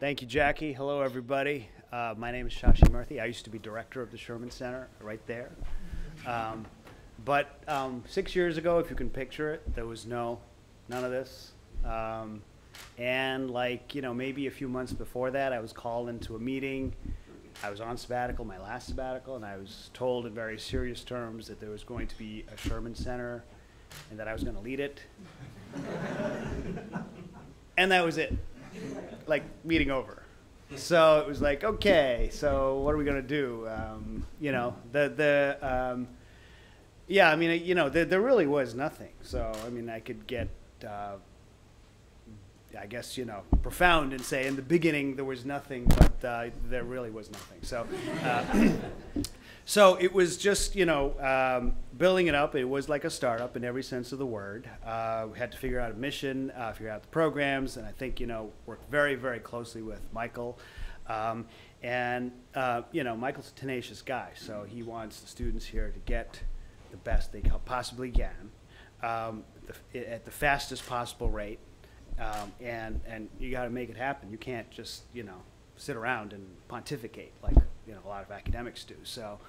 Thank you, Jackie. Hello, everybody. My name is Murthy. I used to be director of the Sherman Center right there. But 6 years ago, if you can picture it, there was none of this. And like, maybe a few months before that, I was called into a meeting. I was on sabbatical, my last sabbatical, and I was told in very serious terms that there was going to be a Sherman Center and that I was going to lead it. And that was it. Like, meeting over. So it was like, okay, so what are we going to do? Yeah, I mean, there really was nothing. So, I mean, I could get, I guess, profound and say in the beginning there was nothing, but there really was nothing. So, so it was just, building it up. It was like a startup in every sense of the word. We had to figure out a mission, figure out the programs, and I think, worked very, very closely with Michael. Michael's a tenacious guy, so he wants the students here to get the best they possibly can at the fastest possible rate. And you got to make it happen. You can't just, sit around and pontificate like, a lot of academics do. So,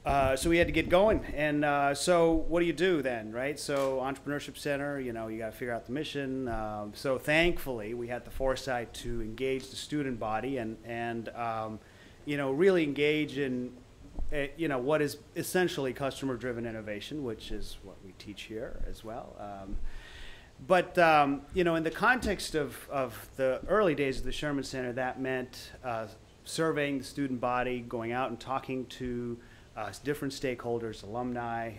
so we had to get going. And so what do you do then, right? So Entrepreneurship Center, you got to figure out the mission. So thankfully, we had the foresight to engage the student body and really engage in, what is essentially customer-driven innovation, which is what we teach here as well. But in the context of the early days of the Sherman Center, that meant surveying the student body, going out and talking to different stakeholders, alumni,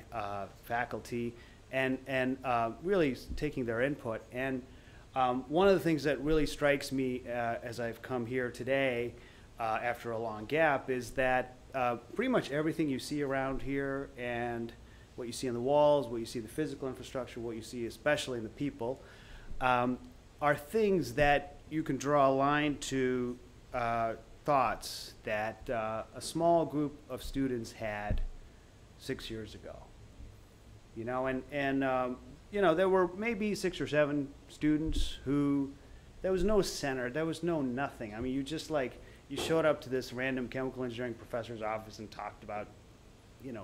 faculty, and really taking their input. And one of the things that really strikes me as I've come here today after a long gap is that pretty much everything you see around here and what you see on the walls, what you see in the physical infrastructure, what you see especially in the people, are things that you can draw a line to thoughts that a small group of students had 6 years ago. There were maybe 6 or 7 students who, there was no center, there was no nothing. I mean, you just you showed up to this random chemical engineering professor's office and talked about,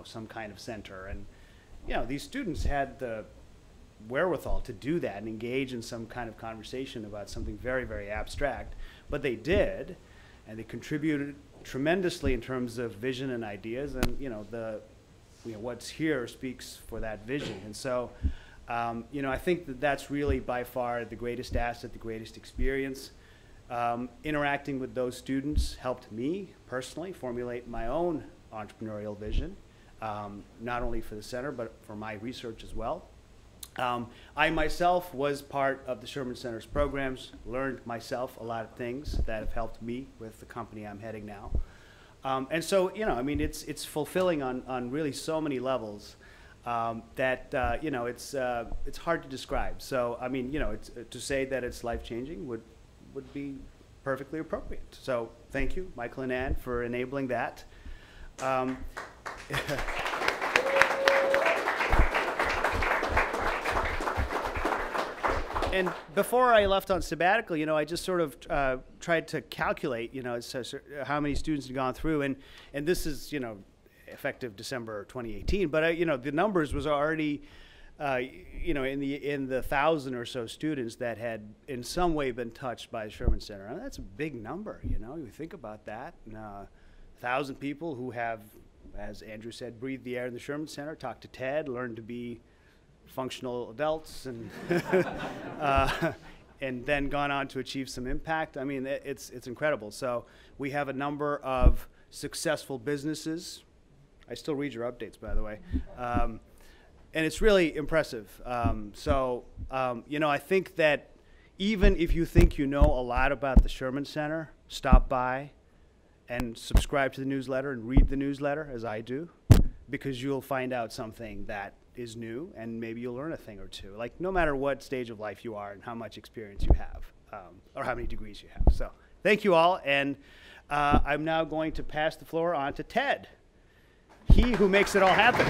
some kind of center. And, these students had the wherewithal to do that and engage in some kind of conversation about something very, very abstract. But they did, and they contributed tremendously in terms of vision and ideas. And, what's here speaks for that vision. And so, I think that that's really by far the greatest asset, the greatest experience. Interacting with those students helped me personally formulate my own entrepreneurial vision, not only for the center, but for my research as well. I myself was part of the Sherman Center's programs, learned myself a lot of things that have helped me with the company I'm heading now. And so, it's fulfilling on really so many levels that, it's hard to describe. So, to say that it's life-changing would be perfectly appropriate. So thank you, Michael and Ann, for enabling that. And before I left on sabbatical, I just sort of tried to calculate, how many students had gone through, and this is, effective December 2018. But the numbers was already, in the 1,000 or so students that had in some way been touched by the Sherman Center. I mean, that's a big number, you think about that. 1,000 people who have, as Andrew said, breathed the air in the Sherman Center, talked to Ted, learned to be functional adults, and and then gone on to achieve some impact. I mean, it's incredible. So we have a number of successful businesses. I still read your updates, by the way. And it's really impressive. I think that even if you think you know a lot about the Sherman Center, stop by and subscribe to the newsletter and read the newsletter, as I do, because you'll find out something that is new, and maybe you'll learn a thing or two, like no matter what stage of life you are and how much experience you have, or how many degrees you have. So thank you all, and I'm now going to pass the floor on to Ted, he who makes it all happen.